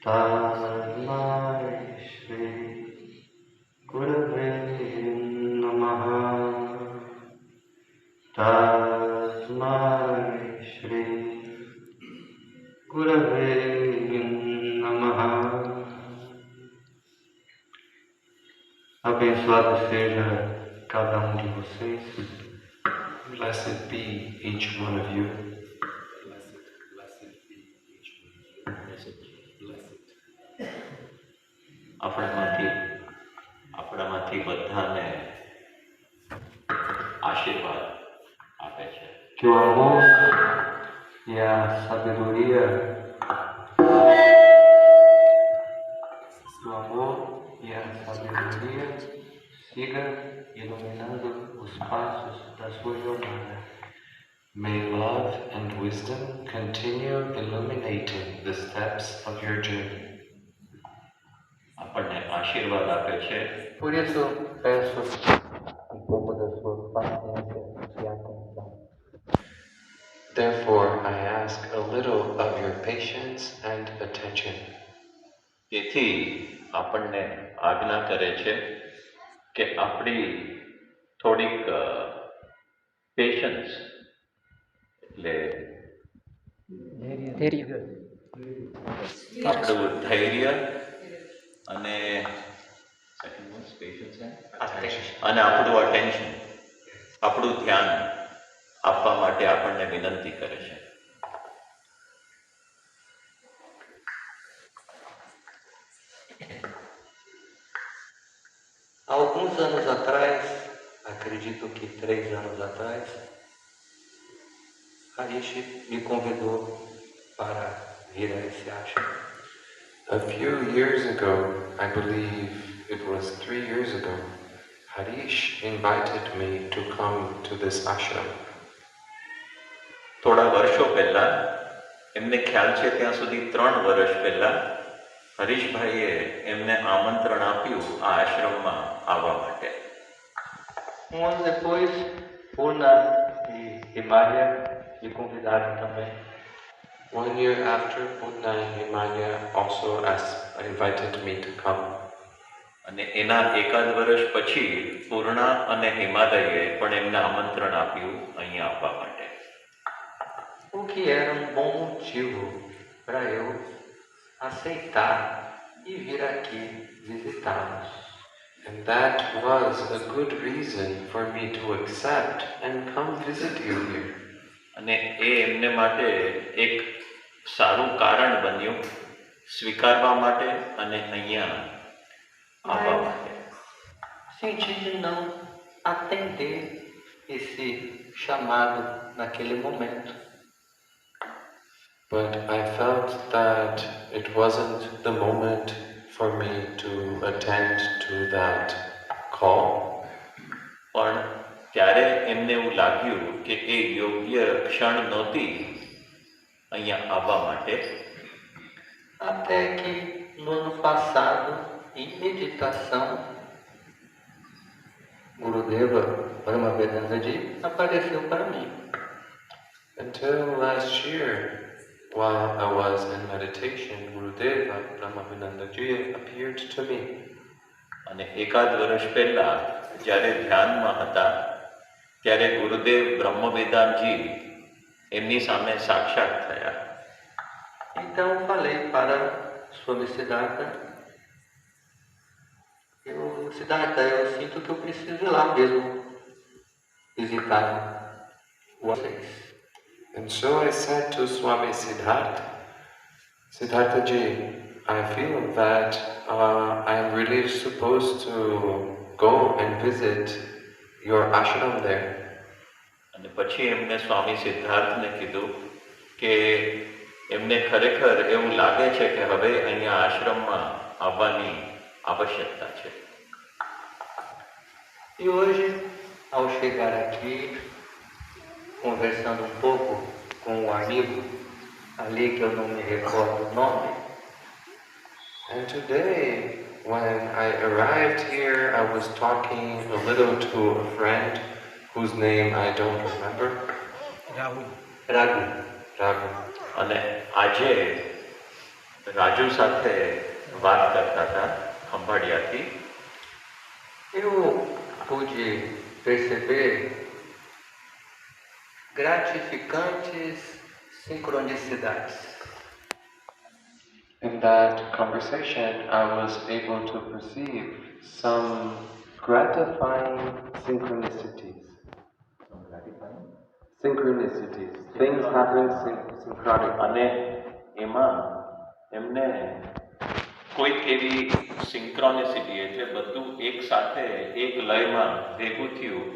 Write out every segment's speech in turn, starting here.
तस्मै श्री गुरवे नमः। तस्मै श्री गुरवे नमः. Abençoado seja cada de vocês. Blessed be each one of you. આપણામાંથી બધાને આશીર્વાદ આપે છે. Que o amor e a sabedoria, siga iluminando os passos da sua jornada. May love and wisdom continue illuminating the steps of your journey. આપણને આશીર્વાદ આપે છે. Por isso, peço pouco da sua paciência e atenção. Therefore, I ask a little of your patience and attention. તેથી આપણને આજ્ઞા કરે છે કે આપણી થોડીક પેશન્સ એટલે આપણું ધૈર્ય અને અને આપણું અટેન્શન, આપણું ધ્યાન આપવા માટે આપણને વિનંતી કરે છે. Há alguns anos atrás, acredito que 3 anos atrás, Harish me convidou para vir a esse ashram. A few years ago, I believe it was 3 years ago, Harish invited me to come to this ashram. થોડા વર્ષો પહેલા, એમને ખ્યાલ છે ત્યાં સુધી 3 વર્ષ પહેલા, હરીશભાઈએ એમને આમંત્રણ આપ્યું આ આશ્રમમાં આવવા માટે. Um ano depois, Purna e Himalaya me convidaram também. 1 year after, Purna and Himalaya also invited me to come. અને એના એકાદ વર્ષ પછી પૂર્ણા અને હિમાલયે પણ એમને આમંત્રણ આપ્યું અહીંયા આવવા માટે. O que era um bom motivo para eu aceitar e vir aqui visitá-los. And that was a good reason for me to accept and come visit you here. અને એ એમને માટે એક સારું કારણ બન્યું સ્વીકારવા માટે અને અહીંયા આવવા માટે. Senti de não atender esse chamado naquele momento. But I felt that it wasn't the moment for me to attend to that call. પણ ત્યારે એમને એવું લાગ્યું કે એ યોગ્ય ક્ષણ નહોતી અહીંયા આવવા માટે. Até que no ano passado, em meditação, Gurudeva Brahmavedantaji apareceu para mim. Until last year, while I was in meditation, Gurudeva Brahmavedantaji appeared to me. અને એકાદ વર્ષ પહેલા જ્યારે ધ્યાનમાં હતા ત્યારે ગુરુદેવ બ્રહ્મવેદાંતજી એમની સામે સાક્ષાત થયા. Então falei para Swami Siddhartha, Siddhartha, eu sinto que eu preciso ir lá mesmo visitar vocês. And so I said to Swami Siddhartha, Siddhartha ji, I feel that I am really supposed to go and visit your ashram there. અને પછી એમને સ્વામી સિદ્ધાર્થને કીધું કે એમને ખરેખર એવું લાગે છે કે હવે અહીંયા આશ્રમમાં આવવાની આવશ્યકતા છે. E hoje, ao chegar aqui, conversando um pouco com um amigo ali que eu não me recordo o nome, and today, when I arrived here, I was talking a little to a friend whose name I don't remember. Raghu. અને આજે રાજુ સાથે વાત કરતા હતા ખંભાળિયાથી. Eu pude perceber gratificantes sincronicidades. In that conversation, I was able to perceive some gratifying synchronicities. Synchronicities. Things happen synchronically. અને એમાં એમને કોઈક એવી સિંક્રોનિસિટી એટલે બધું એક સાથે એક લયમાં ભેગું થયું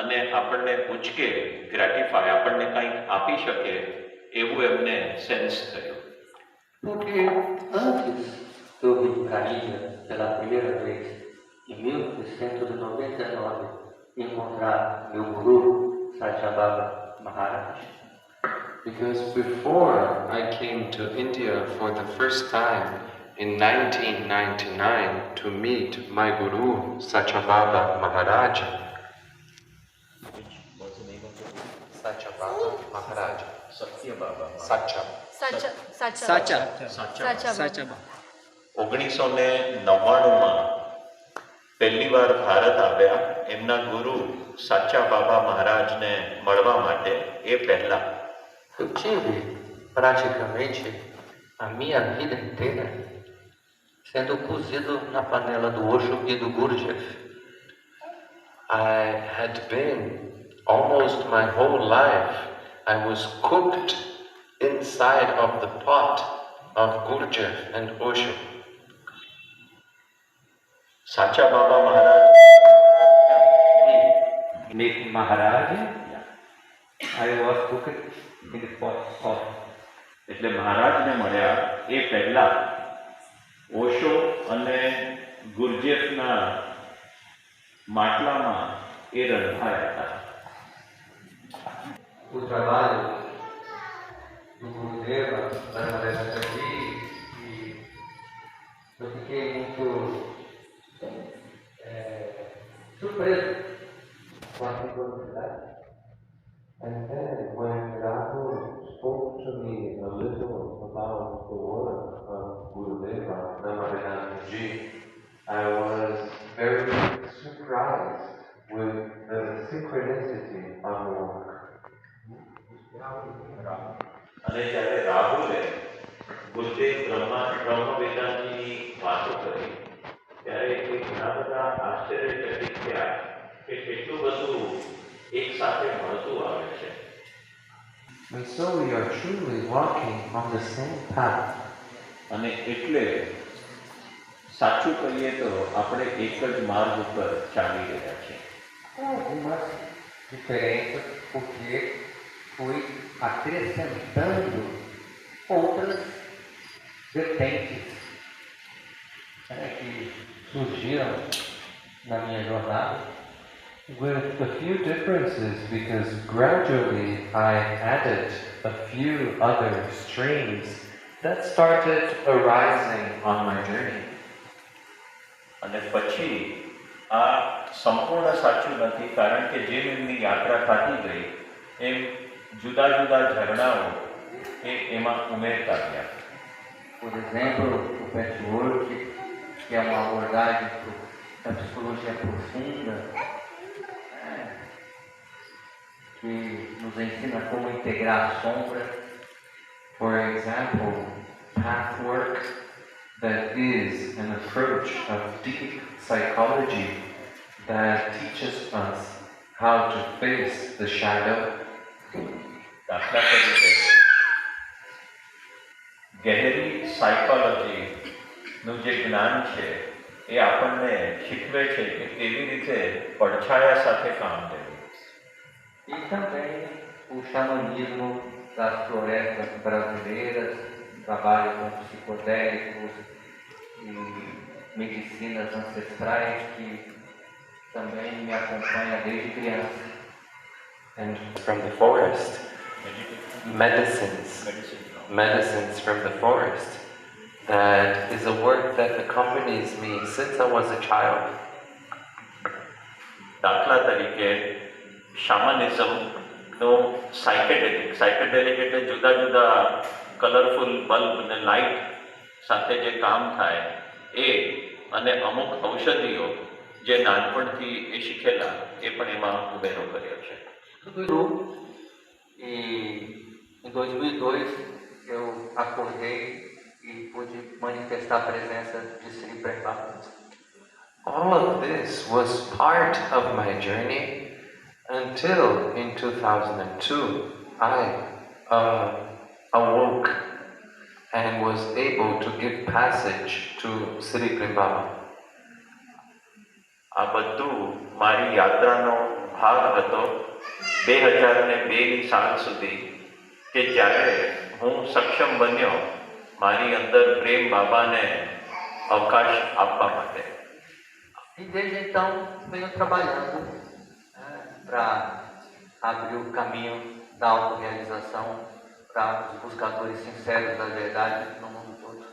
અને આપણને ઉચકે, ગ્રેટિફાય, આપણને કંઈક આપી શકે એવું એમને સેન્સ થયું. Porque antes eu vim para a Índia pela primeira vez, em 1899, encontrar meu guru, Satyabhama Maharaj. Because before I came to India for the first time in 1999 to meet my guru, Satyabhama Maharaj. What's the name of the book? Satyabhama Maharaj. Satya Baba. Satya. સાચા 1999માં પહેલી વાર ભારત આવ્યા એમના ગુરુ સાચા બાબા મહારાજને મળવા માટે. એ પહેલા Eu tive praticamente a minha vida inteira sendo cozido na panela do Osho e do Gurdjieff. I had been almost my whole life, I was cooked inside of the pot of Gurdjieff and Osho. સાચા બાબા મહારાજ Meet Maharaj, I was cooked in the pot of. એટલે મહારાજને મળ્યા એ પહેલા ઓશો અને ગુરજેફના માટલામાં એ રંધાયા હતા. O trabalho do Gurudeva na Palestra aqui e eu fiquei muito surpreso com a sincronicidade. And then when Raghu spoke to me a little about the work of Gurudeva Namadananji, I was very surprised with the synchronicity of the work. અને જ્યારે રાહુલે ગુરુદેવ બ્રહ્મવેદાંતની વાતો કરી ત્યારે એ ઘણા બધા આશ્ચર્યચકિત થયા કે કેટલું બધું એક સાથે મળતું આવે છે. And so we are truly walking on the same path. અને એટલે સાચું કહીએ તો આપણે એક જ માર્ગ ઉપર ચાલી રહ્યા છીએ. Algumas diferenças porque fui acrescentando outras vertentes que surgiram na minha jornada. With a few differences because gradually I added a few other streams that started arising on my journey. અને પછી આ સંપૂર્ણ સાચું નથી કારણ કે જેમ એમની યાત્રા થતી ગઈ એમ જુદા જુદા ઝરણાઓ એ એમાં ઉમેરતા ગયા. Por exemplo, o patchwork, que é uma abordagem da psicologia profunda, que nos ensina como integrar a sombra. For example, pathwork, that is an approach of deep psychology that teaches us how to face the shadow. દાખલા તરીકે ગહેરી સાયકોલોજીનું જે જ્ઞાન છે એ આપણને શીખવે છે કે કેવી રીતે પડછાયા સાથે કામ લેવું. E também o xamanismo das florestas brasileiras, trabalho com psicodélicos e medicinas ancestrais que também me acompanha desde criança. And from the forest, medicines from the forest. That is a work that accompanies me since I was a child. દાખલા તરીકે શામાનિઝમનો સાયકેડેલિક એટલે જુદા જુદા colourful bulb અને light સાથે જે કામ થાય એ અને અમુક ઔષધિઓ જે નાનપણથી એ શીખેલા એ પણ એમાં ઉમેરો કર્યો છે. E em 2002 eu acordei e pude manifestar a presença de Sri Prabhupada. All of this was part of my journey until in 2002 I awoke and was able to give passage to Sri Prabhupada. આ બધું મારી યાત્રાનો ભાગ હતો 2002ની સાલ સુધી કે જ્યારે હું સક્ષમ બન્યો મારી અંદર પ્રેમ બાબાને અવકાશ આપવા માટે. E desde então venho trabalhando para abrir o caminho da autorrealização para os buscadores sinceros da verdade no mundo todo.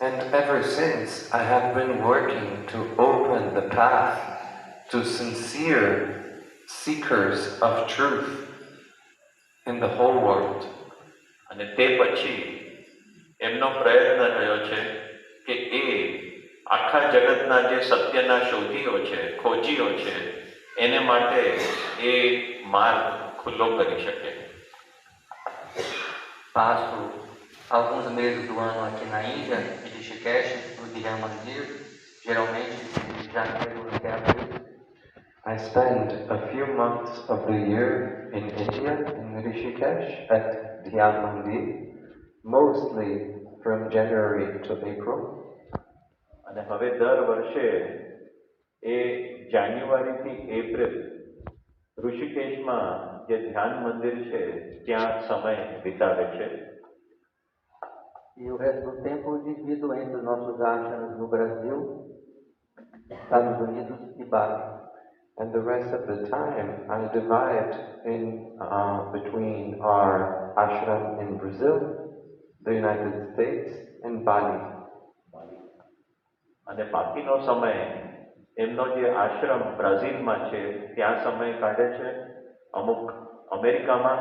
And ever since I have been working to open the path to sincere seekers of truth in the whole world. અને તે પછી એમનો પ્રયત્ન રહ્યો છે કે એ આખા જગતના જે સત્યના શોધીઓ છે ખોજીઓ છે એને માટે એ માર્ગ ખુલ્લો કરી શકે. Passo alguns meses do ano aqui na Índia, em Rishikesh, no Dhyan Mandir, geralmente de janeiro até abril. I spend a few months of the year in India, in Rishikesh, at Dhyan Mandir, mostly from January to April. અને હવે દર વર્ષે એ જાન્યુઆરીથી April ઋષિકેશમાં જે ધ્યાન મંદિર છે ત્યાં સમય વિતાવે છે. E o resto do tempo eu divido entre os nossos ashrams no Brasil, Estados Unidos e Bali. And the rest of the time I divide in between our ashram in Brazil, the United States, and Bali. અને બાકીનો સમય એમનો જે આશ્રમ બ્રાઝિલમાં છે ત્યાં સમય કાઢે છે, અમુક અમેરિકામાં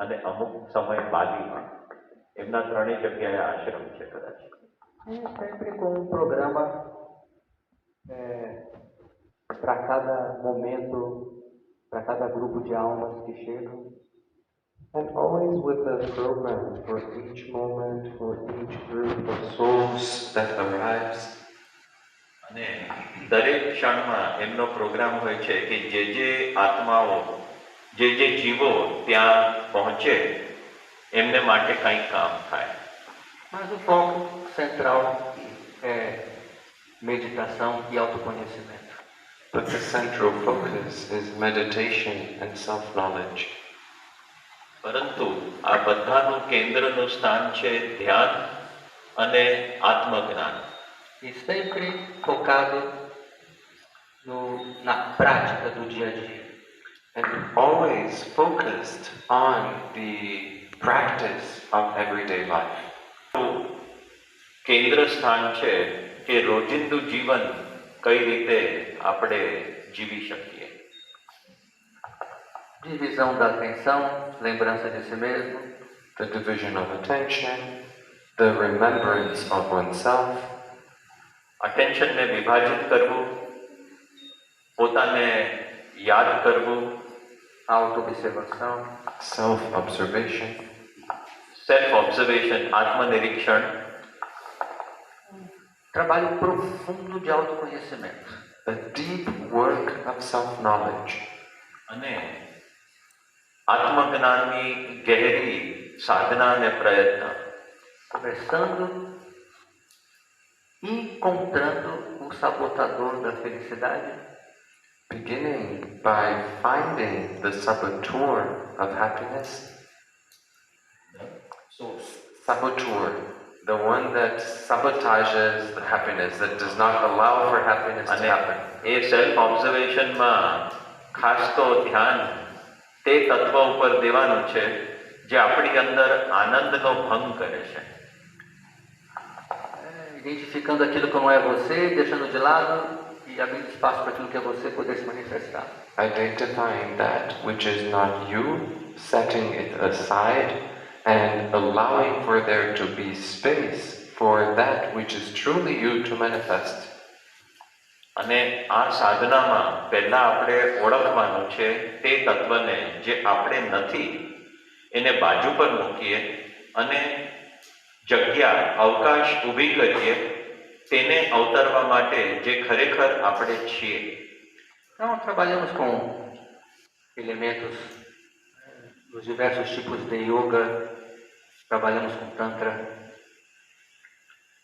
અને અમુક સમય બાલીમાં. એમના ત્રણેય જગ્યાએ આશ્રમ છે કદાચ. Sempre com um programa para cada momento, para cada grupo de almas que chegam. And always with a program for each moment, for each group of souls that arrives. અને દરેક ક્ષણમાં એમનો પ્રોગ્રામ હોય છે કે જે આત્માઓ જે જીવો ત્યાં પહોંચે એમને માટે કંઈક કામ થાય. Mas o foco central é meditação e autoconhecimento. But the central focus is meditation and self-knowledge. પરંતુ આ બધાનું કેન્દ્રનું સ્થાન છે ધ્યાન અને આત્મજ્ઞાન. E sempre focado na prática do dia a dia. And always focused on the practice of everyday life. કેન્દ્ર સ્થાન છે કે રોજિંદુ જીવન કઈ રીતે આપણે જીવી શકીએ. Divisão da atenção, lembrança de si mesmo, the division of attention, the remembrance of oneself. અટેન્શનને વિભાજિત કરવું, પોતાને યાદ કરવું, auto-observação, self-observation, self-observation, આત્મનિરીક્ષણ, trabalho profundo de autoconhecimento, a deep work of self-knowledge, અને આત્મજ્ઞાનની ગહેરી સાધના અને પ્રયત્ન. Conversando e encontrando o sabotador da felicidade, beginning by finding the saboteur of happiness. So, saboteur, the one that sabotages the happiness, that does not allow for happiness to happen. એ self ઓબ્ઝર્વેશનમાં ખાસ તો ધ્યાન તે તત્વ ઉપર દેવાનું છે જે આપણી અંદર આનંદનો ભંગ કરે છે. Identificando aquilo que não é você, deixando de lado e abrindo espaço para aquilo que é você poder se manifestar. Identifying that which is not you, setting it aside and allowing for there to be space for that which is truly you to manifest. અને આ સાધનામાં પહેલા આપણે ઓળખવાનું છે તે તત્વને જે આપણે નથી એને બાજુ પર મૂકીએ અને જગ્યા અવકાશ ઊભી કરીએ તેને અવતરવા માટે જે ખરેખર આપણે છીએ. Então, trabalhamos com elementos dos diversos tipos de yoga, trabalhamos com Tantra.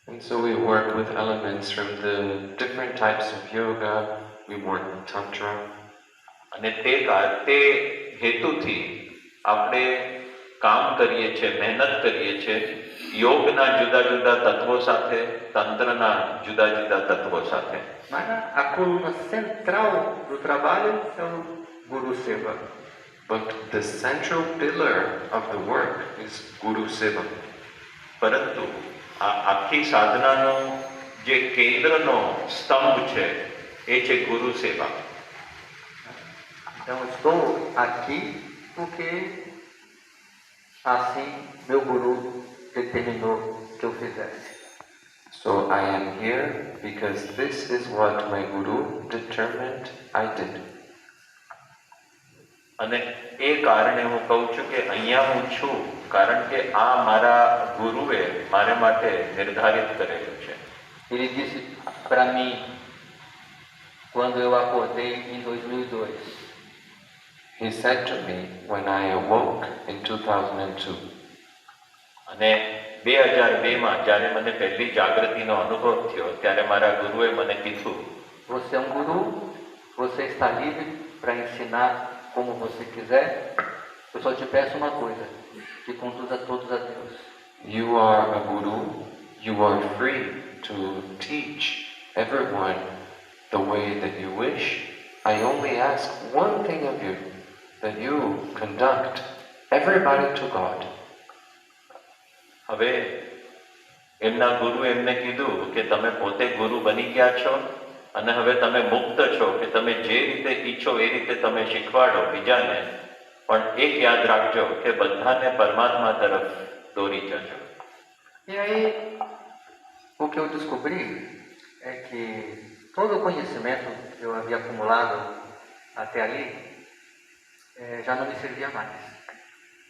And so we work with elements from the different types of yoga, we work with Tantra. અને તે હેતુથી આપણે કામ કરીએ છીએ, મહેનત કરીએ છીએ યોગના જુદા જુદા તત્વો સાથે, તંત્રના જુદા જુદા તત્વો સાથે. Mas a coluna central do trabalho é o Guru Seva. But the central pillar of the work is Guru Seva. પરંતુ આ આખી સાધનાનો જે કેન્દ્રનો સ્તંભ છે એ છે ગુરુ સેવા. Então, estou aqui porque assim meu Guru determinou que eu fizesse. So I am here because this is what my Guru determined I did. અને એ કારણે હું કહું છું કે અહીંયા હું છું કારણ કે આ મારા ગુરુએ મારા માટે નિર્ધારિત કરેલું છે. Ele disse para mim quando eu acordei em 2002. He said to me when I awoke in 2002. અને 2002માં જ્યારે મને પહેલી જાગૃતિનો અનુભવ થયો ત્યારે મારા ગુરુએ મને કીધું, Você é um guru, você está livre para ensinar como você quiser. Eu só te peço uma coisa, que conduza todos a Deus. You are a Guru, you are free to teach everyone the way that you wish. I only ask one thing of you, that you conduct everybody to God. હવે એમના ગુરુ એમને કીધું કે તમે પોતે ગુરુ બની ગયા છો અને હવે તમે મુક્ત છો કે તમે જે રીતે ઈચ્છો એ રીતે તમે શીખવાડો બીજાને, પણ એક યાદ રાખજો કે બધાને પરમાત્મા તરફ દોરી જજો. E aí, o que eu descobri é que todo o conhecimento que eu havia acumulado até ali já não me servia mais.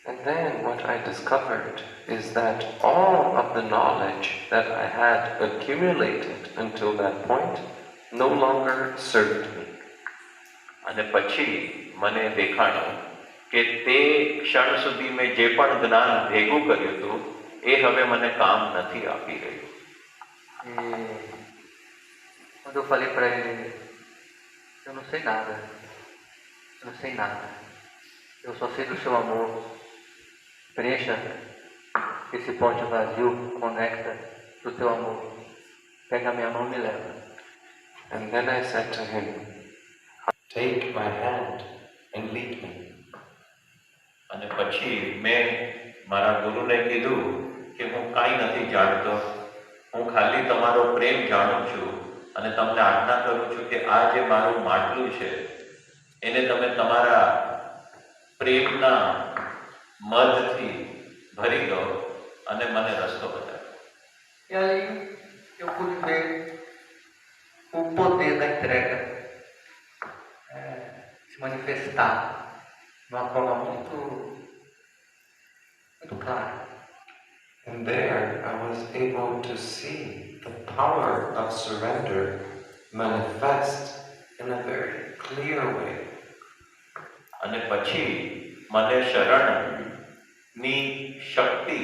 And then what I discovered is that all of the knowledge that I had accumulated until that point no longer served me. અને પછી મને દેખાણું કે તે ક્ષણ સુધી મેં જે પણ જ્ઞાન ભેગું કર્યું હતું એ હવે મને કામ નથી આપી રહ્યું. E quando eu falei para ele, eu não sei nada, eu não sei nada, eu só sei do seu amor, preencha esse pote vazio, conecta do teu amor, pega minha mão e me leva. And then I said to him, take my hand and lead me. અને પછી મેં મારા ગુરુને કીધું કે હું કાંઈ નથી જાણતો, હું ખાલી તમારો પ્રેમ જાણું છું અને તમને આજ્ઞા કરું છું કે આ જે મારું માટલું છે એને તમે તમારા પ્રેમના મધથી ભરી દો અને મને રસ્તો બતાવો. E aí eu pude ver o poder da entrega se manifestar de uma forma muito clara. And there I was able to see the power of surrender manifest in a very clear way. અને પછી મને શરણની શક્તિ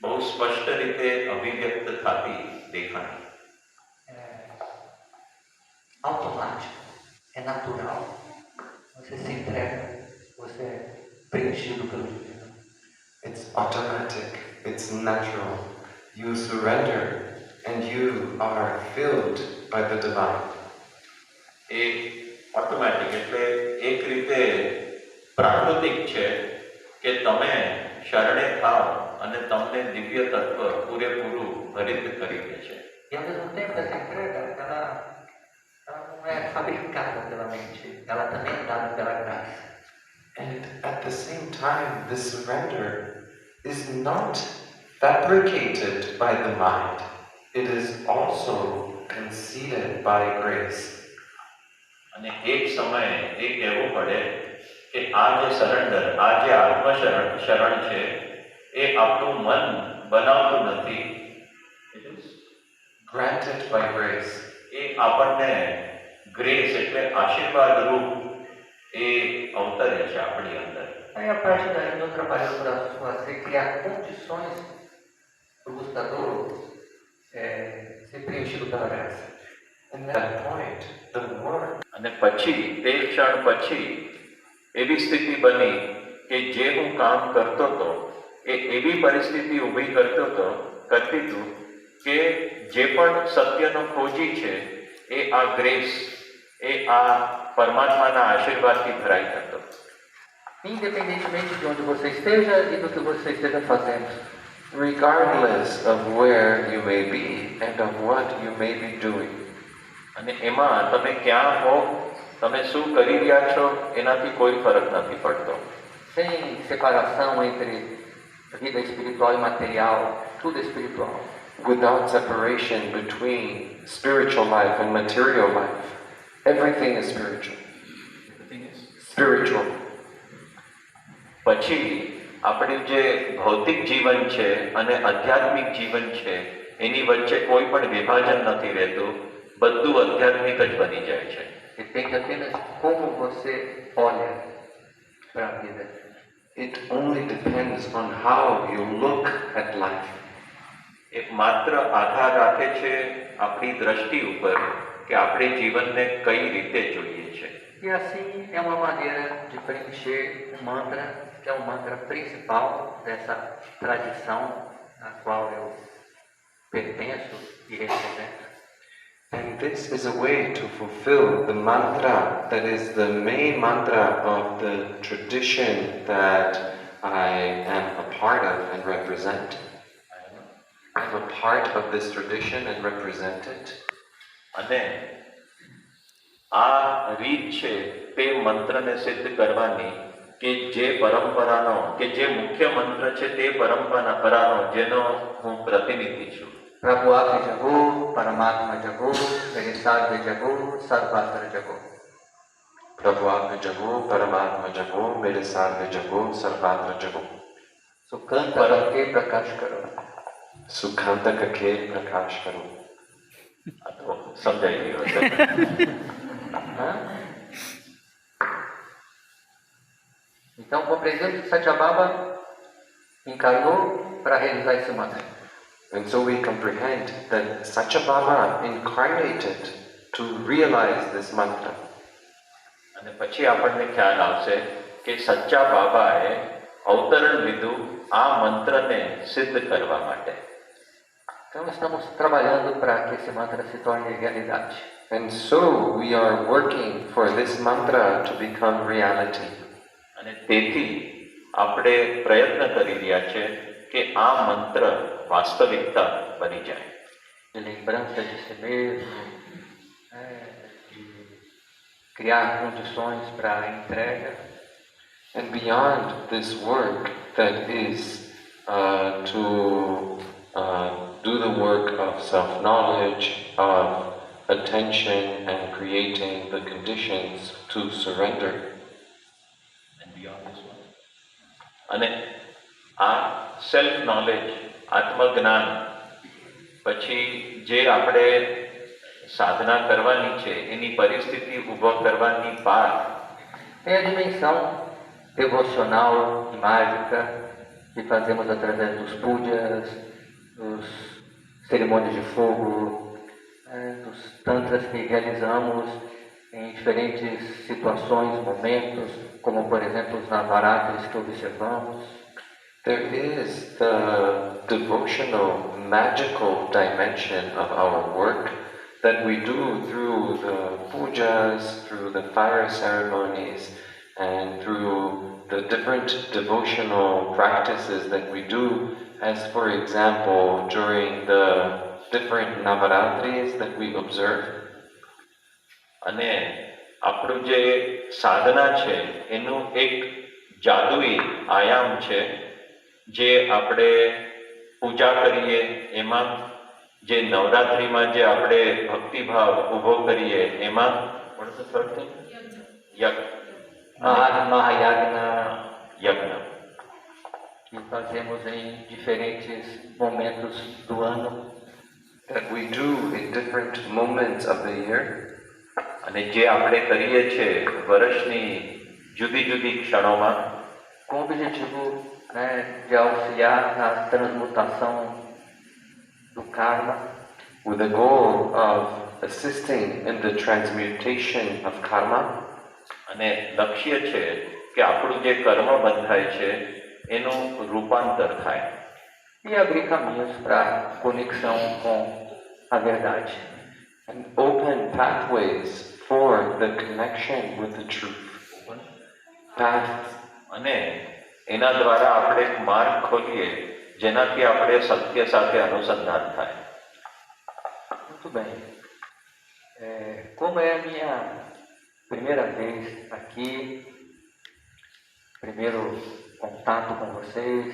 બહુ સ્પષ્ટ રીતે અભિવ્યક્ત થતી દેખાણી. Automático, é natural. Você se entrega, você é preenchido pelo divino. It's automatic, it's natural. You surrender and you are filled by the divine. A automatic એટલે એક રીતે પ્રાકૃતિક છે કે તમે શરણે થાઓ અને તમને દિવ્ય તત્વ પૂરેપૂરું ભરિત કરી દે છે. E ao mesmo tempo essa entrega, ela não é fabricada pela mente, ela também é dada pela graça. And at the same time, the surrender is not fabricated by the mind. It is also conceded by grace. અને એક સમયે એ કહેવું પડે કે આ જે surrender, આ જે આત્મશરણ છે, એ આપણું મન બનાવતું નથી. It is granted by grace. એ આપણને ગ્રેસ એટલે આશીર્વાદ રૂપ એ અવતરે છે આપણી અંદર. Aí a partir daí eu trabalho para fazer, criar condições para o buscador ser preenchido pela graça. And at that point, the work અને પછી તે ક્ષણ પછી એવી સ્થિતિ બની કે જે હું કામ કરતો હતો એ એવી પરિસ્થિતિ ઊભી કરતી હતું કે જે પણ સત્યનો ખોજી છે એ આ ગ્રેસ, એ આ પરમાત્માના આશીર્વાદથી ભરાઈ હતો. Independentemente de onde você esteja e do que você esteja fazendo. regardless of where you may be and of what you may be doing. અને એમાં તમે ક્યાં હો, તમે શું કરી રહ્યા છો, એનાથી કોઈ ફરક નથી પડતો. Sem separação entre vida espiritual e material, tudo é espiritual. Without separation between spiritual life and material life, everything is spiritual. Spiritual. પછી આપણું જે ભૌતિક જીવન છે અને આધ્યાત્મિક જીવન છે એની વચ્ચે કોઈ પણ વિભાજન નથી રહેતું, બધું આધ્યાત્મિક જ બની જાય છે. Depende apenas de como você olha para a vida. It only depends on how you look at life. એ માત્ર આધાર રાખે છે આપણી દ્રષ્ટિ ઉપર કે આપણે જીવનને કઈ રીતે જોઈએ છે. E assim é uma maneira de preencher um mantra, que é o mantra principal dessa tradição a qual eu pertenço e represento. And this is a way to fulfill the mantra that is the main mantra of the tradition that I am a part of and represent. I am a part of this tradition and represent it. અને આ રીત છે તે મંત્રને સિદ્ધ કરવાની કે જે પરંપરાનો, કે જે મુખ્ય મંત્ર છે તે પરંપરાનો જેનો હું પ્રતિનિધિ છું. Prabhupada Jago, Paramatma Jago, Venisarva Jago, Sarvatra Jago. Prabhupada Jago, Paramatma Jago, Medisarva Jago, Sarvatra Jago. Sukanta Kake Prakash Karo. Sukhanta Kake Prakash Karo. આ તો સમજાઈ ગયો છે. Então compreendemos que Satyabhama encarnou para realizar esse mantra. And so we comprehend that Satyabhama incarnated to realize this mantra. અને પછી આપણને ખ્યાલ આવશે કે સચ્ચા બાબાએ અવતરણ લીધું આ મંત્રને સિદ્ધ કરવા માટે. Então estamos trabalhando para que esse mantra se torne realidade. And so we are working for this mantra to become reality. અને તેથી આપણે પ્રયત્ન કરી રહ્યા છે કે આ મંત્ર વાસ્તવિકતા બની જાય. De lembrança de si mesmo, de criar condições para a entrega. And beyond this work that is to do the work of self-knowledge, of attention and creating the conditions to surrender. અને આ self knowledge, આત્મજ્ઞાન, પછી જે આપણે સાધના કરવાની છે એની પરિસ્થિતિ ઊભો કરવાની પાર, É a dimensão devocional e mágica que fazemos através dos pujas, dos cerimônias de fogo, dos tantras que realizamos em diferentes situações, momentos, como por exemplo os navaratris que observamos. There is the devotional, magical dimension of our work that we do through the pujas, through the fire ceremonies, and through the different devotional practices that we do, as for example during the different navaratris that we observe. અને આપણું જે સાધના છે એનું એક જાદુઈ આયામ છે જે આપણે પૂજા કરીએ એમાં, જે નવરાત્રિમાં જે આપણે ભક્તિભાવ ઊભો કરીએ એમાં, what is the third thing? યજ્ઞ. Mahayagna, યજ્ઞ. que fazemos em diferentes momentos do ano. That we do in different moments of the year. અને જે આપણે કરીએ છીએ વર્ષની જુદી જુદી ક્ષણોમાં, Com o objetivo, né, de auxiliar na transmutação do karma, With the goal of assisting in the transmutation of karma. અને લક્ષ્ય છે કે આપણું જે કર્મ બંધાય છે એનું રૂપાંતર થાય e abrir caminhos para conexão com a verdade. And open pathways for the connection with the truth. Paths. અને એના દ્વારા આપણે એક માર્ગ ખોલીએ જેનાથી આપણે સત્ય સાથે અનુસંધાન થાય. Muito bem. Como é a minha primeira vez aqui, primeiro contato com vocês,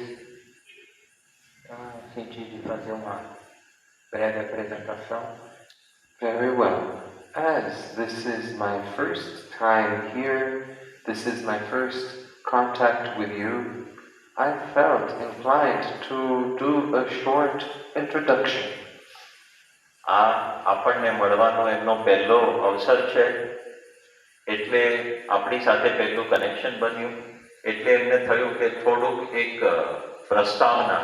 senti de fazer uma breve apresentação. Very well. As this is my first time here, this is my first contact with you, I felt inclined to do a short introduction. આપણને મળવાનો એમનો પહેલો અવસર છે, એટલે આપણી સાથે પહેલું કનેક્શન બન્યું, એટલે એમને થયું કે થોડુંક એક પ્રસ્તાવના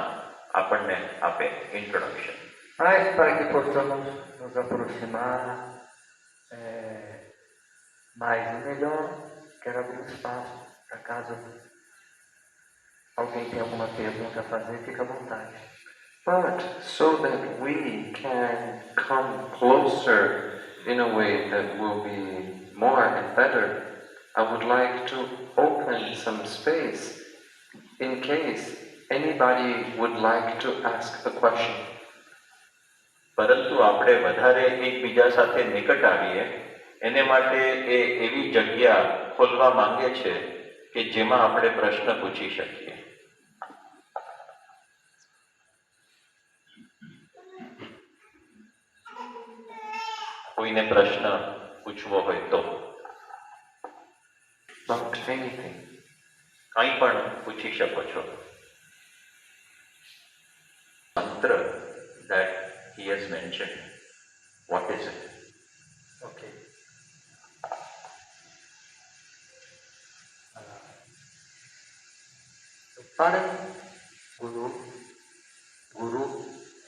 આપણને આપે, introduction. Mas para que possamos nos aproximar mais e melhor, quero abrir espaço para caso alguém tenha alguma pergunta a fazer, fique à vontade. But so that we can come closer in a way that will be more and better, I would like to open some space in case anybody would like to ask a question. પરંતુ આપણે વધારે એકબીજા સાથે નિકટ આવીએ એને માટે એ એવી જગ્યા ખોલવા માંગે છે કે જેમાં આપણે પ્રશ્ન પૂછી શકીએ. કોઈને પ્રશ્ન પૂછવો હોય તો About anything. કંઈ પણ પૂછી શકો છો. મંત્ર that he has mentioned, what is it? Ok. Para guru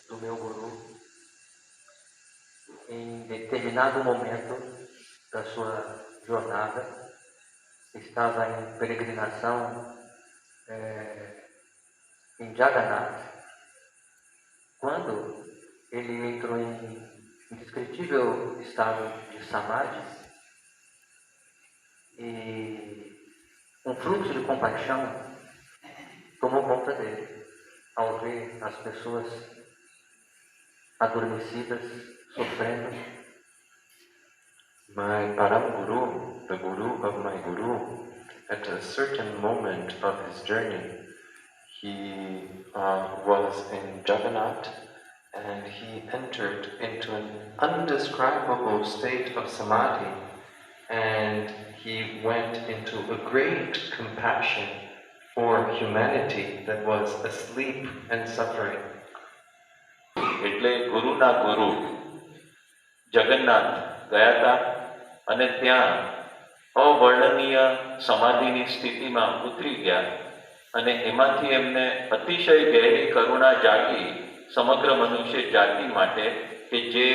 do meu guru, em determinado momento da sua jornada, estava em peregrinação em Jagannath, quando ele entrou em indescritível estado de samadhi e um fluxo de compaixão tomou conta dele ao ver as pessoas adormecidas, sofrendo. My Param Guru, the Guru of my Guru, at a certain moment of his journey, he was in Jagannath and he entered into an undescribable state of samadhi, and he went into a great compassion for humanity that was asleep and suffering. એટલે ગુરુના ગુરુ જગન્નાથ ગયા હતા અને ત્યાં અવર્ણનીય સમાધિની સ્થિતિમાં ઉતરી ગયા અને એમાંથી એમને અતિશય ગહેરી કરુણા જાગી સમગ્ર મનુષ્ય જાતિ માટે કે જે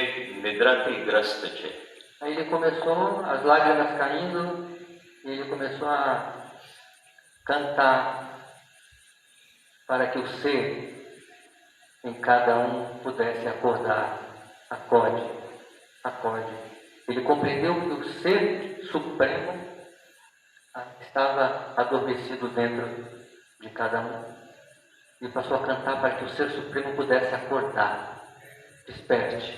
નિદ્રાથી ગ્રસ્ત છે. Aí ele começou, as lágrimas caindo, e ele começou a cantar para que o ser em cada pudesse acordar. Acorde, acorde. Ele compreendeu que o ser supremo estava adormecido dentro de cada e passou a cantar para que o ser supremo pudesse acordar. Desperte,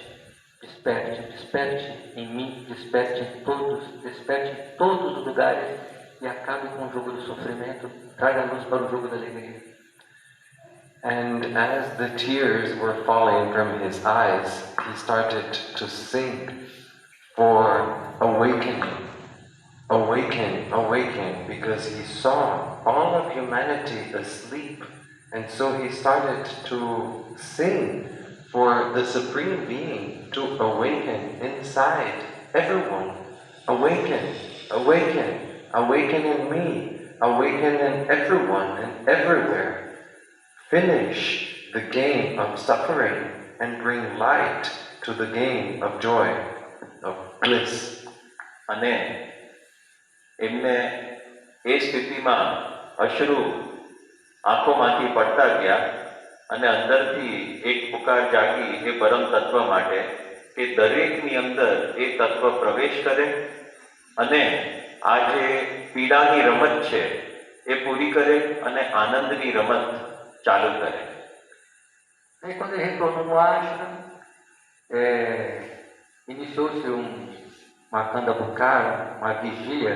desperte, desperte em mim, desperte em todos os lugares e acabe com o jogo do sofrimento, traga a luz para o jogo da alegria. And as the tears were falling from his eyes, he started to sing for awakening. Awaken, awaken, because he saw all of humanity asleep. And so he started to sing for the Supreme Being to awaken inside everyone. Awaken, awaken, awaken in me, awaken in everyone and everywhere. Finish the game of suffering and bring light to the game of joy, of bliss. અને એમને એ સ્થિતિમાં અશ્રુ આંખોમાંથી પડતા ગયા અને અંદરથી એક પુકાર જાગી એ પરમ તત્વ માટે કે દરેકની અંદર એ તત્વ પ્રવેશ કરે અને આ જે પીડાની રમત છે એ પૂરી કરે અને આનંદની રમત ચાલુ કરે. Aí quando ele retornou no ashram, iniciou-se uma candabucara, uma vigília,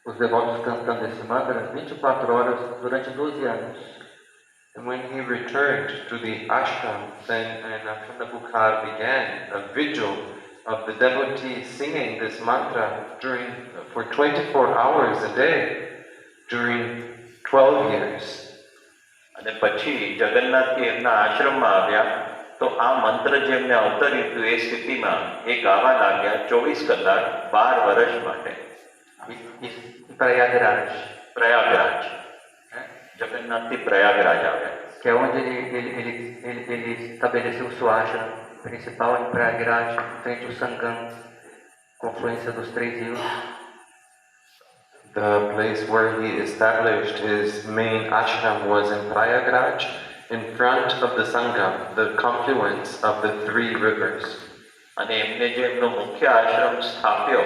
os devotos cantando esse mantra 24 horas durante 12 anos. And when he returned to the ashram, then an Akandabukar began a vigil of the devotees singing this mantra for 24 hours a day during 12 years. અને પછી જગન્નાથજી એમના આશ્રમમાં આવ્યા તો આ મંત્ર જે એમને અવતર્યું હતું એ સ્થિતિમાં એ ગાવા લાગ્યા 24 કલાક 12 વર્ષ માટે. Prayagraj. પ્રયાગરાજ, જગન્નાથથી પ્રયાગરાજ આવ્યા, Que é onde ele estabeleceu o seu ashram principal em Prayagraj, em frente ao Sangam, confluência dos 3 rios. The place where he established his main ashram was in Prayagraj, in front of the Sangam, the confluence of the 3 rivers. અને એમને જે એમનો મુખ્ય આશ્રમ સ્થાપ્યો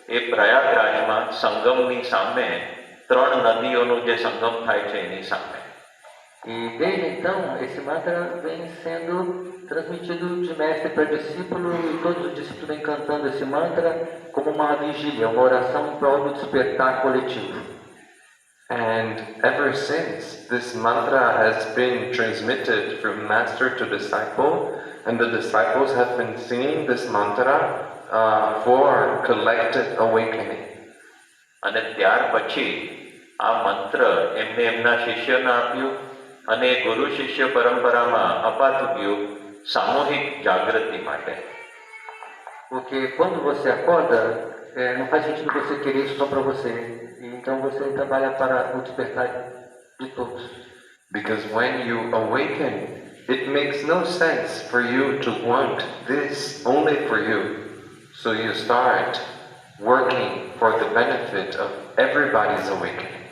એ પ્રયાગરાજમાં સંગમની સામે 3 નદીઓનું જે સંગમ થાય છે એની સામે. E desde então, esse mantra vem sendo transmitido de mestre para discípulo, e todos os discípulos vêm cantando esse mantra como uma vigília, uma oração em prol do despertar coletivo. And ever since, this mantra has been transmitted from master to disciple, and the disciples have been singing this mantra for collective awakening. અને ત્યાર પછી આ મંત્ર એમને એમના શિષ્યને આપ્યું અને ગુરુ શિષ્ય પરંપરામાં અપાતું ગયું સામૂહિક જાગૃતિ માટે. Porque quando você acorda, não faz sentido você querer isso só para você. Então você trabalha para o despertar de todos. Because when you awaken, it makes no sense for you to want this only for you. So you start working for the benefit of everybody's awakening.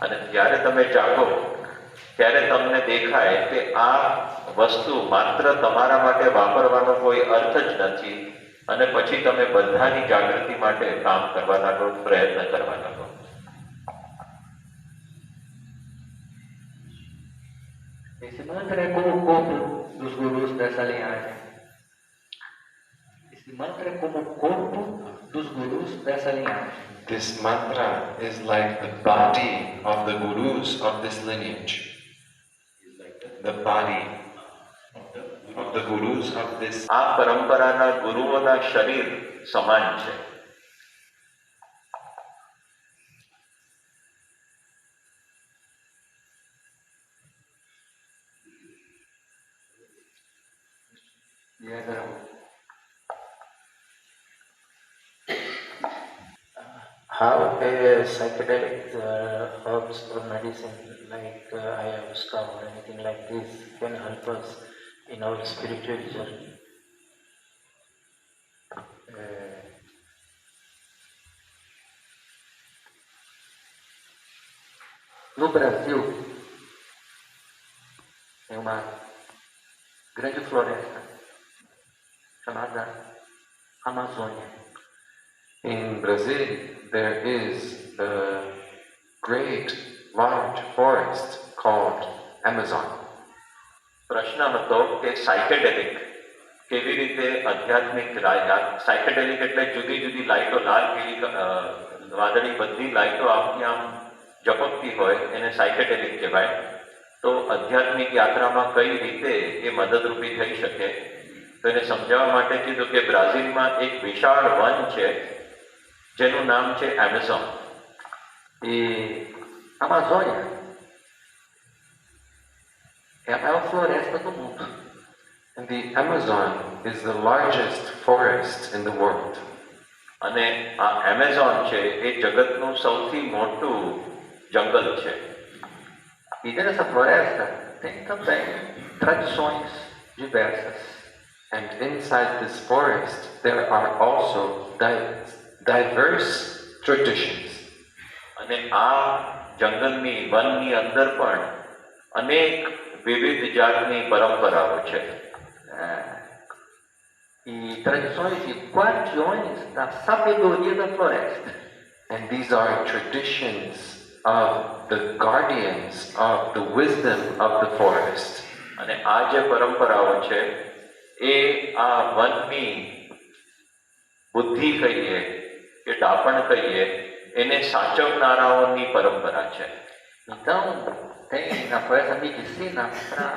અને જ્યારે તમે જાગો ત્યારે તમને દેખાય કે આ વસ્તુ માત્ર તમારા માટે વાપરવાનો કોઈ અર્થ જ નથી અને પછી તમે બધાની જાગૃતિ માટે કામ કરવા લાગો, પ્રયત્ન કરવા લાગો. Esse mantra é como o corpo dos gurus dessa linhagem. Esse mantra é como o corpo dos gurus dessa linhagem. This mantra is like the body of the gurus of this lineage. The body of the gurus of this. આ પરંપરાના ગુરુઓના શરીર સમાન છે. How psychedelic herbs or medicine like ayahuasca or anything like this can help us in our spiritual journey? No Brasil, tem uma grande floresta chamada Amazônia. In Brazil, there is a great large forest called Amazon. પ્રશ્ન હતો કે સાયકેડેલિક કેવી રીતે આધ્યાત્મિક સાયકેડેલિક એટલે જુદી જુદી લાઇટો, લાલ, પીળી, વાદળી બધી લાઇટો આપની આમ ઝપકતી હોય એને સાયકેડેલિક કહેવાય. તો આધ્યાત્મિક યાત્રામાં કઈ રીતે એ મદદરૂપી થઈ શકે તો એને સમજાવવા માટે કીધું કે બ્રાઝિલમાં એક વિશાળ વન છે જેનું નામ છે Amazon. E a Amazônia é a maior floresta do mundo. And the Amazon is the largest forest in the world. અને આ એમેઝોન છે એ જગતનું સૌથી મોટું જંગલ છે. E dentro dessa floresta tem também tradições diversas. And inside this forest, there are also diverse traditions. અને આ જંગલની વનની અંદર પણ અનેક વિવિધ જાતની પરંપરાઓ છે. E tradições de guardiões da sabedoria da floresta. And these are traditions of the guardians of the wisdom of the forest. અને આ જે પરંપરાઓ છે એ આ વનની બુદ્ધિ કહીએ કે ડાપણ કહીએ એને સાચવનારાઓની પરંપરા છે. Então, tem na floresta medicina para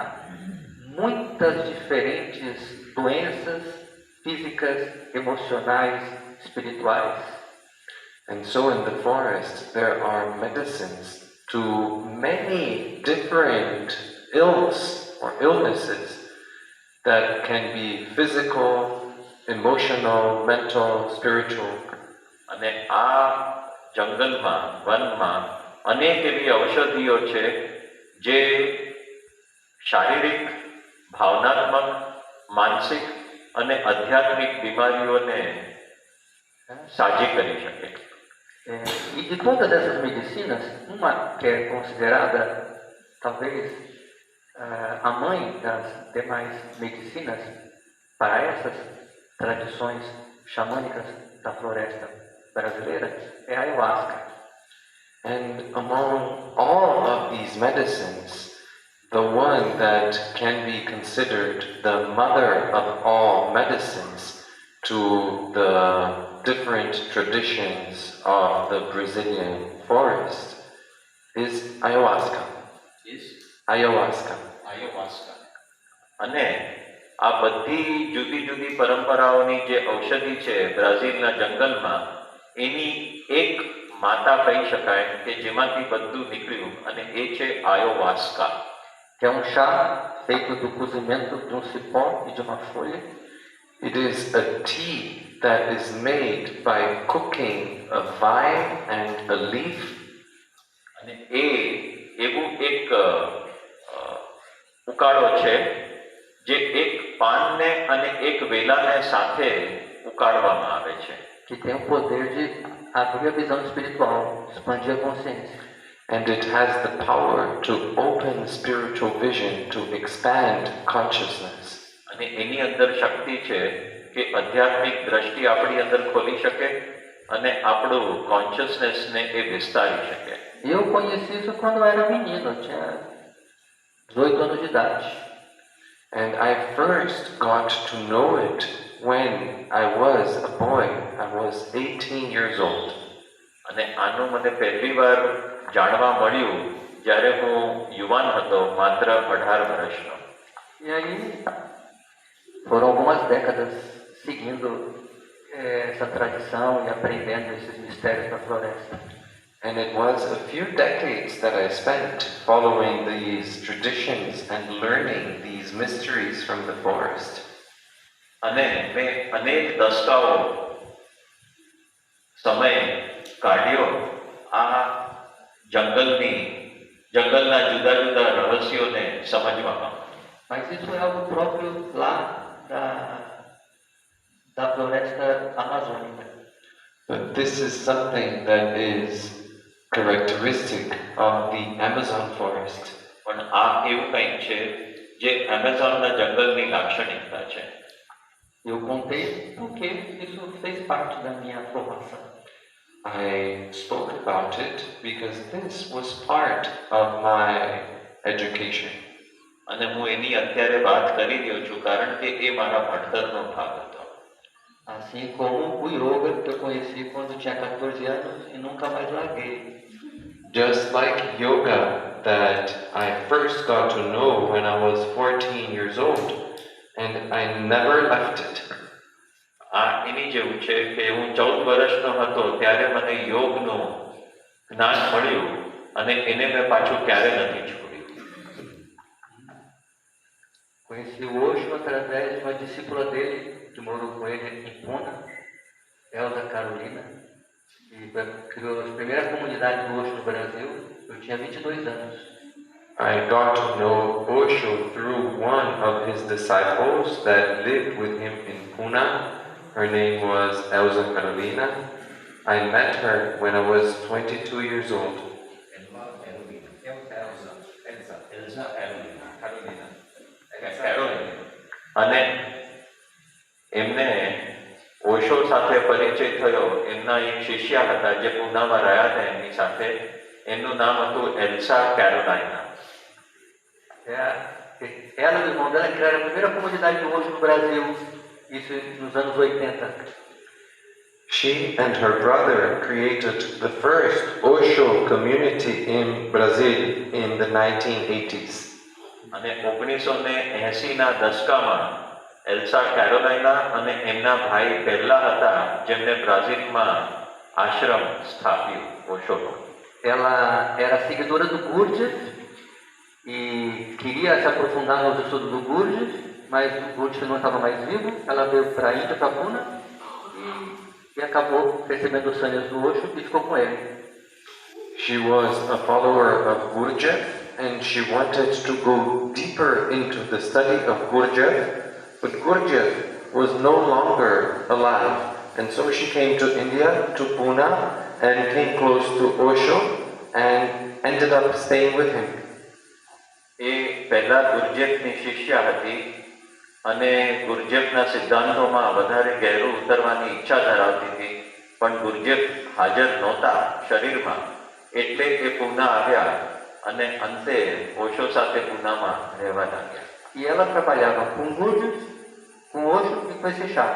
muitas diferentes doenças físicas, emocionais, espirituais. And so in the forest, there are medicines to many different ills or illnesses that can be physical, emotional, mental, spiritual. અને આ જંગલમાં વનમાં અનેક એવી ઔષધિઓ છે જે શારીરિક, ભાવનાત્મક, માનસિક અને આધ્યાત્મિક બીમારીઓને સાજી કરી શકે. E de todas essas medicinas, uma que é considerada talvez a mãe das demais medicinas para essas tradições xamânicas da floresta brasileira é a ayahuasca. And among all of these medicines, the one that can be considered the mother of all medicines to the different traditions of the Brazilian forest is ayahuasca. Ayahuasca. અને આ બધી જુદી જુદી પરંપરાઓની જે ઔષધિ છે બ્રાઝિલના જંગલમાં એની એક માતા કહી શકાય કે જેમાંથી બધું નીકળ્યું અને એ છે આયોવાસ્કા. Que é um chá feito do cozimento de um cipó e de uma folha. It is a tea that is made by cooking a vine and a leaf. અને એ એવું એક ઉકાળો છે જે એક પાનને અને એક વેલાને સાથે ઉકાળવામાં આવે છે. Que tem o poder de abrir a visão espiritual, expandir a consciência. And it has the power to open spiritual vision, to expand consciousness. અને એની અંદર શક્તિ છે કે આધ્યાત્મિક દ્રષ્ટિ આપણી અંદર ખોલી શકે અને આપણું કોન્શિયસનેસને એ વિસ્તારી શકે. Eu conheci isso quando eu era menino, eu tinha 18 anos de idade. And I first got to know it when I was a boy. I was 18 years old. અને આનું મને પહેલી વાર જાણવા મળ્યું જ્યારે હું યુવાન હતો, માત્ર 18 વર્ષનો. E aí foram algumas décadas seguindo essa tradição e aprendendo esses mistérios da floresta. And it was a few decades that I spent following these traditions and learning these mysteries from the forest. અને મેં અનેક દસકાઓ સમય કાઢ્યો આ જંગલના જુદા જુદા રહસ્યોને સમજવામાં. Mas isso é algo próprio lá da floresta amazônica. But this is something that is characteristic of the Amazon forest. પણ આ એવું કંઈક છે જે એમેઝોનના જંગલની લાક્ષણિકતા છે. Eu contei porque isso fez parte da minha formação. I spoke about it because this was part of my education. અને હું એની અત્યારે વાત કરી રહ્યો છું કારણ કે એ મારા ભણતરનો ભાગ હતો. Assim como o yoga que eu conheci quando tinha 14 anos e nunca mais larguei. Just like yoga that I first got to know when I was 14 years old, and I never left it. આ એની જેવું છે કે હું 14 વર્ષનો હતો ત્યારે મને યોગનું જ્ઞાન મળ્યું અને એને મેં પાછું ક્યારે નથી છોડ્યું. Conheci o Osho através de uma discípula dele, que morou com ele em Puna, Elza Carolina, e criou a primeira comunidade do Osho no Brasil. Eu tinha 22 anos. I got to know Osho through one of his disciples that lived with him in Pune. Her name was Elza Carolina. I met her when I was 22 years old. અને એમને ઓશો સાથે પરિચય થયો. એમના એક શિષ્ય હતા જે પૂનામાં રહ્યા હતા એમની સાથે. એમનું નામ હતું એલ્સા કેરોલાઇના. Ela e o irmão dela criaram a primeira comunidade do Osho no Brasil, isso nos anos 80. She and her brother created the first Osho community in Brazil in the 1980s. અને 1980ના દશકામાં એલ્સા કેરોલાઇના અને એમના ભાઈ પહેલા હતા જેમણે બ્રાઝિલમાં આશ્રમ સ્થાપ્યું ઓશોનો. Ela era seguidora do Gurdjieff e queria se aprofundar nos estudos do Gurdjieff, mas o Gurdjieff não estava mais vivo. Ela veio para a Índia, para Pune, e acabou recebendo os sanhas do Osho e ficou com ele. She was a follower of Gurdjieff, and she wanted to go deeper into the study of Gurdjieff, but Gurdjieff was no longer alive, and so she came to India, to Pune, and came close to Osho, and ended up staying with him. એ પહેલા ગુરજેફની શિષ્યા હતી અને ગુરજેફના સિદ્ધાંતોમાં વધારે ગહેરું ઉતરવાની ઈચ્છા ધરાવતી હતી, પણ ગુરજેફ હાજર નહોતા શરીરમાં, એટલે એ પૂના આવ્યા અને અંતે ઓશો સાથે પૂનામાં રહેવા લાગ્યા. E ela trabalhava com Gurdjieff, com Osho e com esse chá.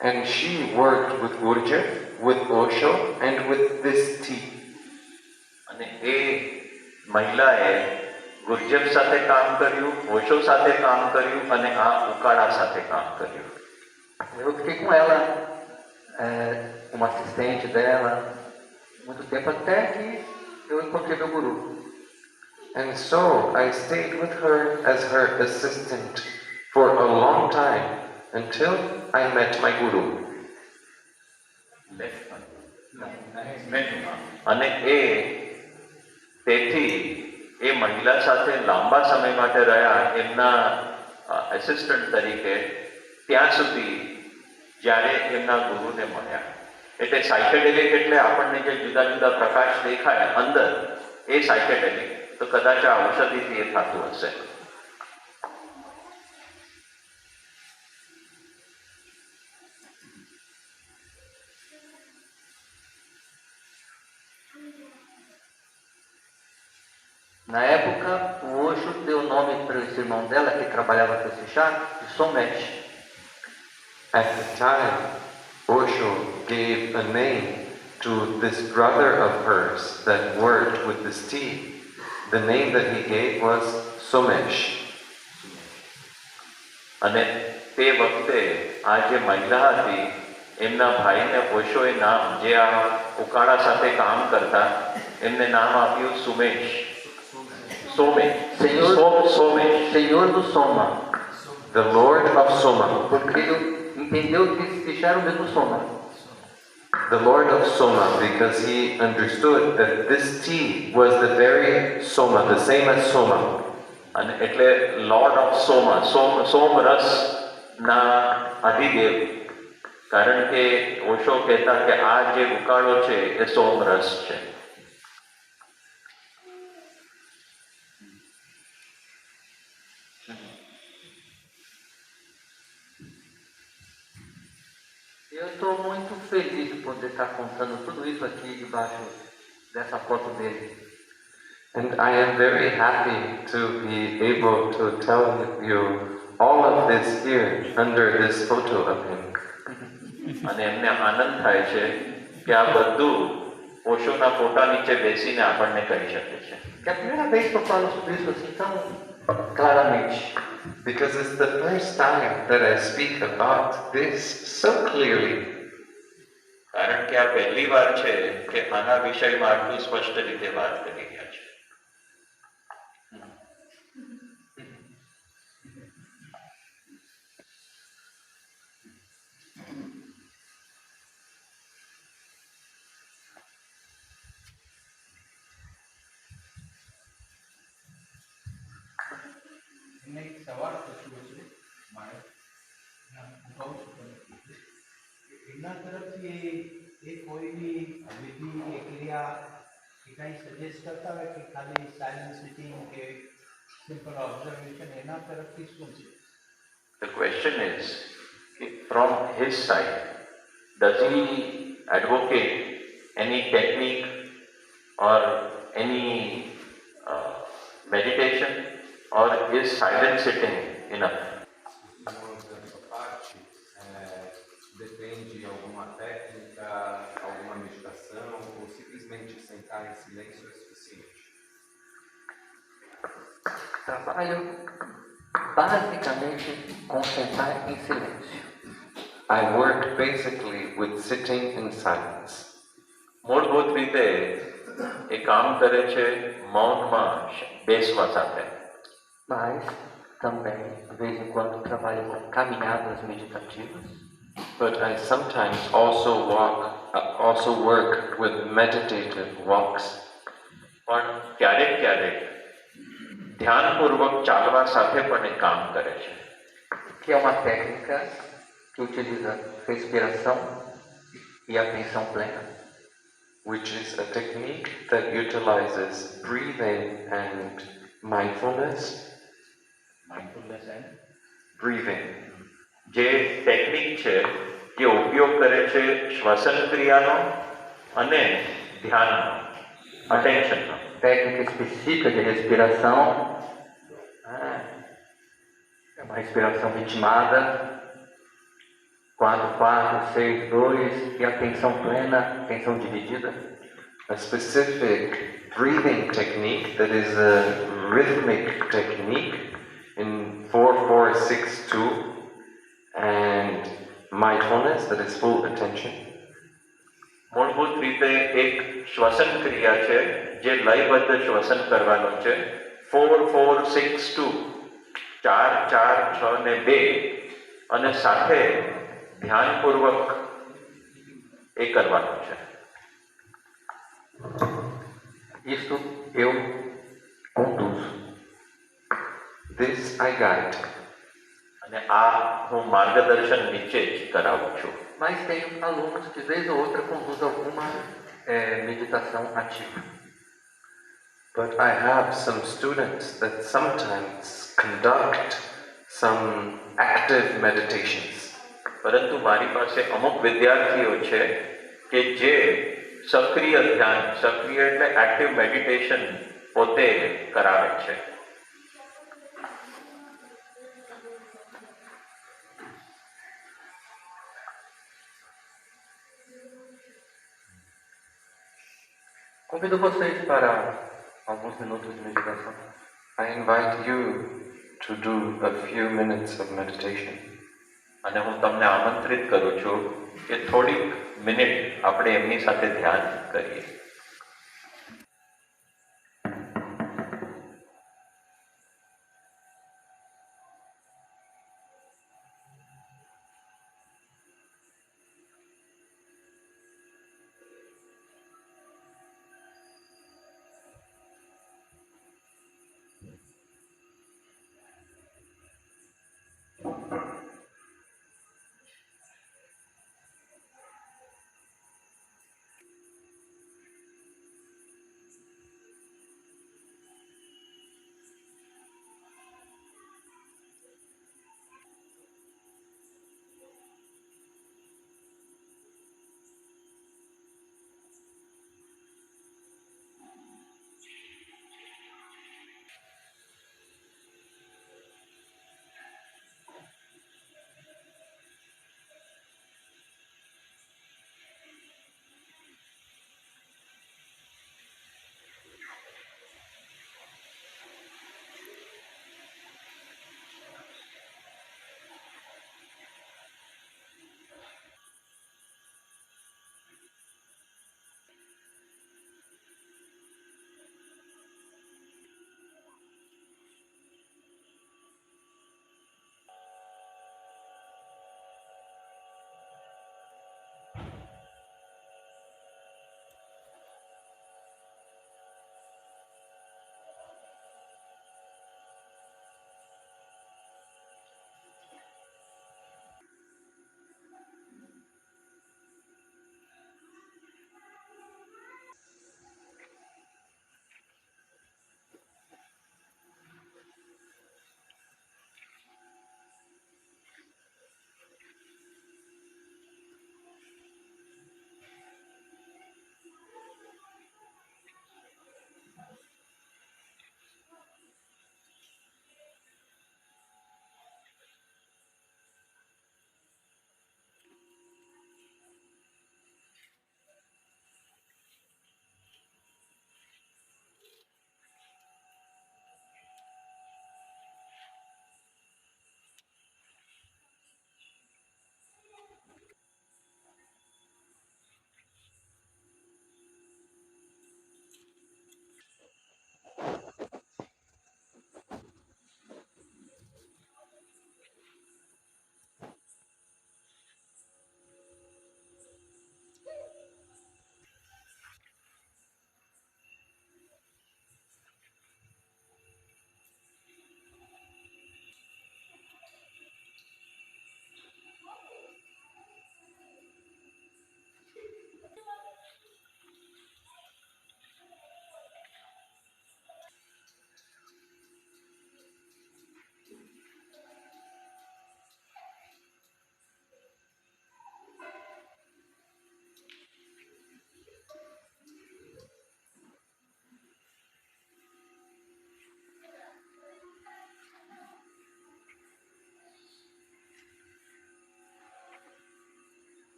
And she worked with Gurdjieff, with Osho, and with this tea. અને એ મહિલાએ ગુરજેફ સાથે કામ કર્યું, ઓશો સાથે કામ કર્યું અને આ ઉકાળા સાથે કામ કર્યું. Eu fiquei com ela, como assistente dela, muito tempo até que eu encontrei meu guru. And so I stayed with her as her assistant for a long time until I met my guru. અને એ તેથી એ મહિલા સાથે લાંબા સમય માટે રહ્યા એમના assistant તરીકે ત્યાં સુધી જ્યારે એમના ગુરુને મળ્યા. એટલે સાયકેડેલિક એટલે આપણને જે જુદા જુદા પ્રકાશ દેખાય અંદર એ સાયકેડેલિક, તો કદાચ આ ઔષધિથી એ થતું હશે. Na época, o Osho deu o nome para esse irmão dela, que trabalhava com esse chá, de Somesh. At the time, Osho gave a name to this brother of hers that worked with this tea. The name that he gave was Somesh. અને તે વખતે આ જે મહિલા હતી એમના ભાઈને ઓશોએ નામ, જે આ ઉકાળા સાથે કામ કરતા, એમને નામ આપ્યું સુમેશ. Somesh. Somesh. Senhor do Soma. The Lord of Soma. Porque ele entendeu que esse chá era o mesmo Soma. The Lord of Soma, because he understood that this tea was the very Soma, the same as Soma. અને એટલે lord of સોમા, સોમરસ ના અધિદેવ. કારણ કે ઓશો કહેતા કે આ જે ઉકાળો છે એ સોમરસ છે. Eu estou muito feliz de poder estar contando tudo isso aqui debaixo dessa foto dele. And I am very happy to be able to tell you all of this here under this photo of him. અને એમને આનંદ થાય છે કે આ બધું ઓશોના ફોટા નીચે બેસીને આપણને કહી શકે છે. É a primeira vez que eu falo sobre isso assim tão claramente. Because it's the first time that I speak about this so clearly. કારણ કે આ પહેલી વાર છે કે આના વિષયમાં આટલું સ્પષ્ટ રીતે વાત કરી રહ્યા છે. એક સવાલ પૂછવો છે મારે કહું છું તમે એમના તરફથી એ કોઈની વિધિ કે ક્રિયા કે કંઈ સજેસ્ટ કરતા હોય કે ખાલી સાયલન્ટ સિટિંગ કે સિમ્પલ ઓબ્ઝર્વેશન એના તરફથી શું છે? The question is, from his side, does he advocate any technique or any meditation, or is silent sitting enough? Dessa parte, depende de alguma técnica, alguma meditação, ou simplesmente sentar em silêncio é suficiente? Trabalho basicamente com sentar em silêncio. I work basically with sitting in silence. મૂળભૂત રીતે એ કામ કરે છે મૌનમાં બેસવા સાથે. Mas também, de vez em quando, trabalho com caminhadas meditativas. But I sometimes also work with meditative walks. પણ ક્યારેક ક્યારેક ધ્યાનપૂર્વક ચાલવા સાથે પણ એ કામ કરે છે. Que é uma técnica que utiliza respiração e atenção plena. Which is a technique that utilizes breathing and mindfulness. Mindfulness and breathing જે ટેકનિક છે જે ઉપયોગ કરે છે શ્વસન ક્રિયાનો અને ધ્યાનનો, અટેન્શનનો. Técnica específica de respiração. É uma respiração ritmada. 4, 4, 6, 2 e atenção plena, atenção dividida. A specific breathing technique that is a rhythmic technique in 4-4-6-2 and mindfulness that is full attention. મૂળભૂત રીતે એક શ્વસન ક્રિયા છે જે લયબદ્ધ શ્વસન કરવાનું છે. 4-4-6-2, 4-4-6 ને 2, અને સાથે ધ્યાનપૂર્વક એ કરવાનું છે. Isso eu conduzo. This I guide. અને આ હું માર્ગદર્શન નીચે જ કરાવું છું. Mas tenho alunos que, vez ou outra, conduzem alguma meditação ativa. But I have some students that sometimes conduct some active meditations. પરંતુ મારી પાસે અમુક વિદ્યાર્થીઓ છે કે જે સક્રિય ધ્યાન, સક્રિય એટલે એક્ટિવ મેડિટેશન પોતે કરાવે છે. Convido vocês para alguns minutos de meditação. I invite you to do a few minutes of meditation. અને હું તમને આમંત્રિત કરું છું કે થોડીક મિનિટ આપણે એમની સાથે ધ્યાન કરીએ.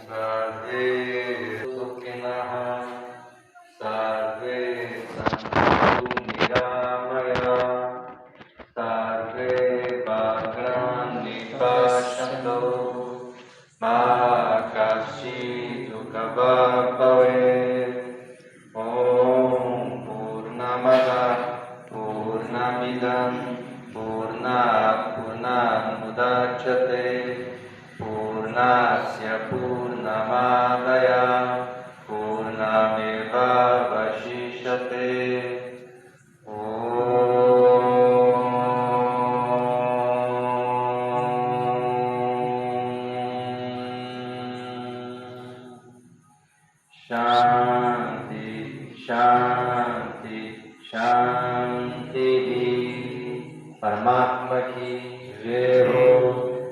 सर्वे सुखिनः सर्वे सन्तु निरामया सर्वे भद्राणि पश्यन्तु मा कश्चित् दुःखभाग् भवेत् ॐ पूर्णमदः पूर्णमिदं पूर्णात् पूर्णमुदच्यते पूर्णस्य पूर्णमादाय पूर्णमेवावशिष्यते शांति शांति शांति। परमात्मा की जय हो।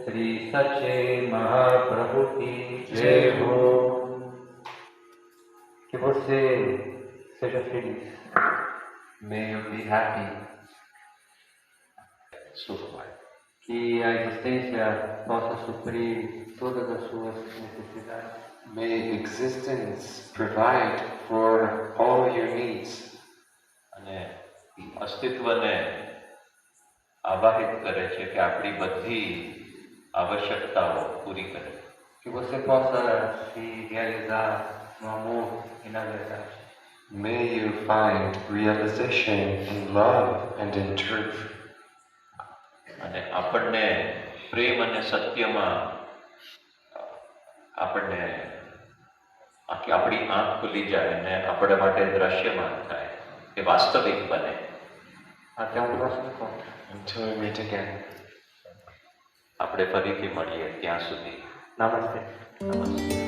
श्री सच्चे महाप्रभु की जय हो। Que você seja feliz. May you be happy. સુખમય. Que a existência possa suprir todas as suas necessidades. May existence provide for all your needs. અને અસ્તિત્વને આવાહિત કરે છે કે આપણી બધી આવશ્યકતાઓ પૂરી કરે. Que você possa se realizar no amor e na verdade. May you find realization in love and in truth. અને આપણને પ્રેમ અને સત્યમાં આપણને આપણી આંખ ખુલી જાય અને આપણા માટે દ્રશ્યમાન થાય, એ વાસ્તવિક બને. Até um próximo encontro. Until we meet again. આપણે ફરીથી મળીએ ત્યાં સુધી Namastê. નમસ્તે.